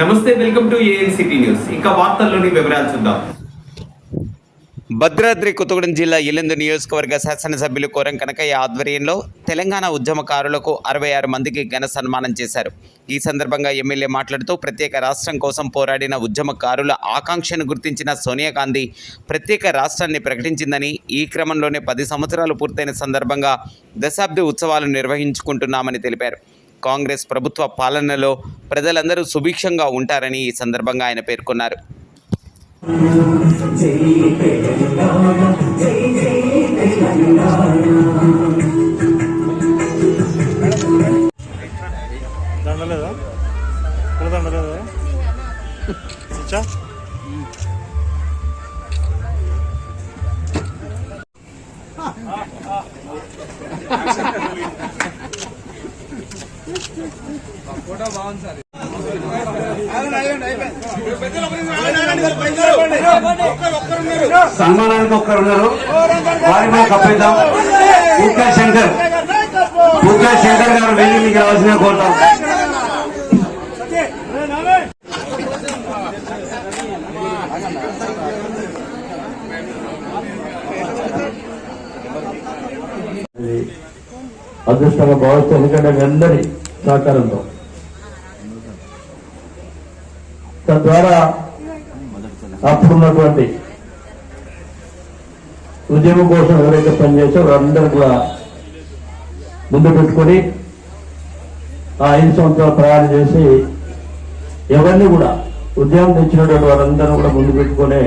నమస్తే, welcome to ANCT news. ఇక వార్తల్లోని వివరాలు చూద్దాం. భద్రాద్రి కొత్తగూడెం జిల్లా ఇల్లందు నియోజకవర్గ శాసనసభ్యులు కోరం కనకయ్య ఆధ్వర్యంలో తెలంగాణ ఉద్యమకారులకు 66 మందికి ఘన సన్మానం చేశారు. ఈ సందర్భంగా ఎమ్మెల్యే మాట్లాడుతూ ప్రత్యేక రాష్ట్రం కోసం పోరాడిన ఉద్యమకారుల ఆకాంక్షను గుర్తించిన సోనియా గాంధీ ప్రత్యేక రాష్ట్రాన్ని ప్రకటించిందని, ఈ క్రమంలోనే 10 సంవత్సరాలు పూర్తయిన సందర్భంగా దశాబ్ది ఉత్సవాలు నిర్వహించుకుంటున్నామని తెలిపారు. కాంగ్రెస్ ప్రభుత్వ పాలనలో ప్రజలందరూ సుభిక్షంగా ఉంటారని ఈ సందర్భంగా ఆయన పేర్కొన్నారు. సన్మానానికి ఒక్కరున్నారు, వారి మీద కప్పిద్దాం. పూకా శంకర్ గారు వేదికకి రావాల్సిన కోరుతాం. అదృష్టంగా భావిస్తాం, ఎందుకంటే మీ అందరి సహకారంతో తద్వారా అప్పుడున్నటువంటి ఉద్యమం కోసం ఎవరైతే పనిచేసారో వారందరూ కూడా ముందు పెట్టుకొని ఆ 5 సంవత్సరాలు ప్రయాణం చేసి ఎవరిని కూడా ఉద్యమం తెచ్చినటువంటి వారందరూ కూడా ముందు పెట్టుకునే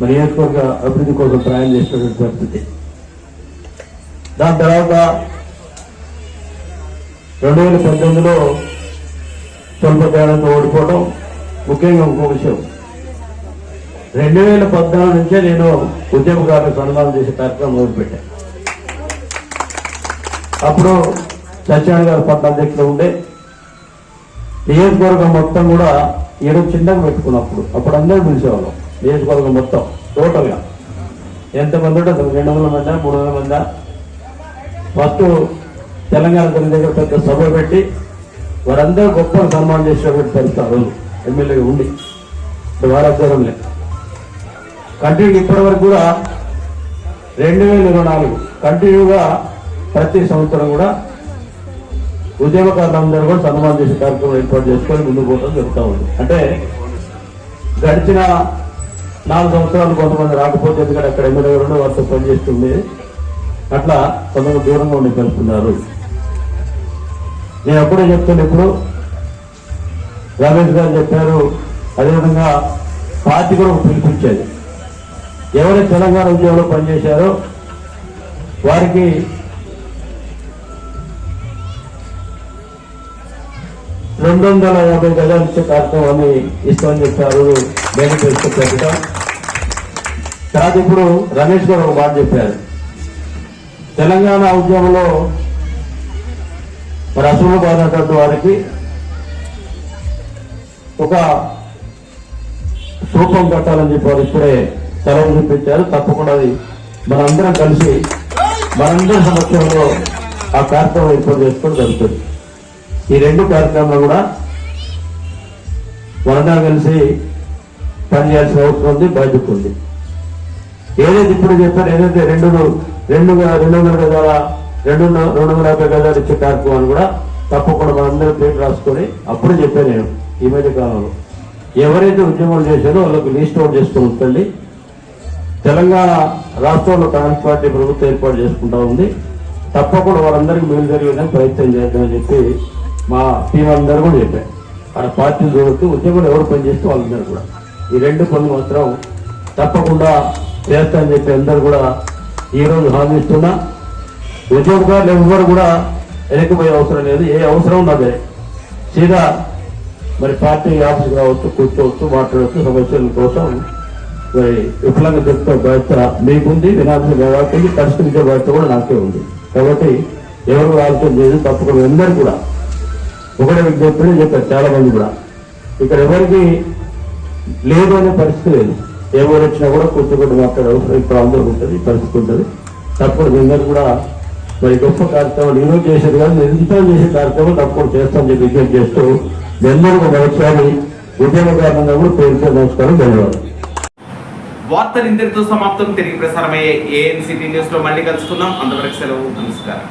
మరి నియోజకవర్గ అభివృద్ధి కోసం ప్రయాణం చేసినటువంటి పరిస్థితి. దాని తర్వాత 2018లో స్వల్ప తేడాతో ఓడిపోవడం. ముఖ్యంగా ఇంకో విషయం, 2014 నుంచే నేను ఉద్యమకారులకు సన్మానం చేసే కార్యక్రమం మొదలుపెట్టాను. అప్పుడు సత్యనారాయణ గారు పట్ల అధ్యక్షులు ఉండే నియోజకవర్గం మొత్తం కూడా ఏదో చిన్నగా పెట్టుకున్నప్పుడు అప్పుడు అందరూ పిలిచేవాళ్ళం. నియోజకవర్గం మొత్తం టోటల్గా ఎంతమంది ఉంటే 200 మంది 300 మంది. ఫస్ట్ తెలంగాణ దగ్గర పెద్ద సభ పెట్టి వారందరూ గొప్ప సన్మానం చేసినటువంటి పరిస్థితి ఆ రోజు ఎమ్మెల్యేగా ఉండి వారి ఆధ్వర్యం లేదు. కంటిన్యూ ఇప్పటి వరకు కూడా 2024 కంటిన్యూగా ప్రతి సంవత్సరం కూడా ఉద్యమకారులందరూ కూడా సన్మానం చేసే కార్యక్రమం ఏర్పాటు చేసుకొని ముందుకు పోవడం జరుగుతూ ఉంది. అంటే గడిచిన 4 సంవత్సరాలు కొంతమంది రాకపోతే, ఎందుకంటే అక్కడ ఎమ్మెల్యే ఉండి వారితో పనిచేస్తుంది, అట్లా కొంతమంది దూరంగా ఉండి కలుపుతున్నారు. నేను అప్పుడే చెప్తాను, ఇప్పుడు రమేష్ గారు చెప్పారు, అదేవిధంగా పార్టీ కూడా పిలిపించేది. ఎవరైతే తెలంగాణ ఉద్యోగంలో పనిచేశారో వారికి $250 గజాలు ఇచ్చే కార్యక్రమాన్ని ఇస్తామని చెప్పారు. మేనిఫెస్టో పెట్టడం. తర్వాత ఇప్పుడు రమేష్ గారు ఒక మాట చెప్పారు, తెలంగాణ ఉద్యమంలో మరి అసలు బాధినటువంటి వారికి ఒక స్థూపం కట్టాలని చెప్పి వారు ఇప్పుడే సెలవు చూపించారు. తప్పకుండా అది మనందరం కలిసి మనందరి సమక్షంలో ఆ కార్యక్రమం ఏర్పాటు చేసుకోవడం జరుగుతుంది. ఈ 2 కార్యక్రమాలు కూడా మనందరం కలిసి పనిచేయాల్సిన అవసరం ఉంది, బాధ్యత ఉంది. ఏదైతే ఇప్పుడు చెప్పారు, ఏదైతే 250 గజాలు ఇచ్చే కార్యక్రమాన్ని కూడా తప్పకుండా మనందరూ పేరు రాసుకొని అప్పుడే చెప్పాను నేను. ఈ మధ్య కాలంలో ఎవరైతే ఉద్యమాలు చేశారో వాళ్ళకి లిస్ట్ అవుట్ చేసుకుని ఉంచండి. తెలంగాణ రాష్ట్రంలో కాంగ్రెస్ పార్టీ ప్రభుత్వం ఏర్పాటు చేసుకుంటా ఉంది. తప్పకుండా వాళ్ళందరికీ మేలు జరిగేదని ప్రయత్నం చేద్దామని చెప్పి మా టీం అందరూ కూడా చెప్పారు. ఆడ పార్టీలు చూడొచ్చు, ఉద్యమంలో ఎవరు పనిచేస్తే వాళ్ళందరూ కూడా ఈ 2 పనులు మాత్రం తప్పకుండా చేస్తామని చెప్పి అందరూ కూడా ఈరోజు హామీ ఇస్తున్నా. ఉద్యోగకారులు ఎవరు కూడా వెనక్కిపోయే అవసరం లేదు. ఏ అవసరం ఉన్నదే సీదా మరి పార్టీ ఆఫీస్కి రావచ్చు, కూర్చోవచ్చు, మాట్లాడవచ్చు. సమస్యల కోసం మరి విఫలంగా చెప్తే బాధ్యత మీకుంది, వినాల్సిన బాధ్యత, పరిష్కరించే బాధ్యత కూడా నాకే ఉంది. కాబట్టి ఎవరు ఆలోచన చేయదు. తప్పకుండా అందరూ కూడా ఒకటే విజ్ఞప్తి చెప్పారు చాలా మంది కూడా, ఇక్కడ ఎవరికి లేదు అనే పరిస్థితి లేదు. ఎవరు వచ్చినా కూడా కూర్చోబెట్టి మాట్లాడే అవసరం ఇప్పుడు అందరూ ఉంటుంది, పరిస్థితి ఉంటుంది. తప్పకుండా మీ అందరూ కూడా మరి గొప్ప కార్యక్రమాలు ఈరోజు చేసేది కానీ నిరంతరం చేసే కార్యక్రమం తప్పకుండా చేస్తామని చెప్పి విజ్ఞప్తి చేస్తూ మీ అందరూ మరొకసారి ఉద్యమకారణంగా కూడా పేరుతో నమస్కారం, ధన్యవాదాలు. వార్తలు ఇంతటితో సమాప్తం. తిరిగి ప్రసారమయ్యే ఏఎన్సిటీ న్యూస్ లో మళ్ళీ కలుసుకుందాం. అంతవరకు సెలవు, నమస్కారం.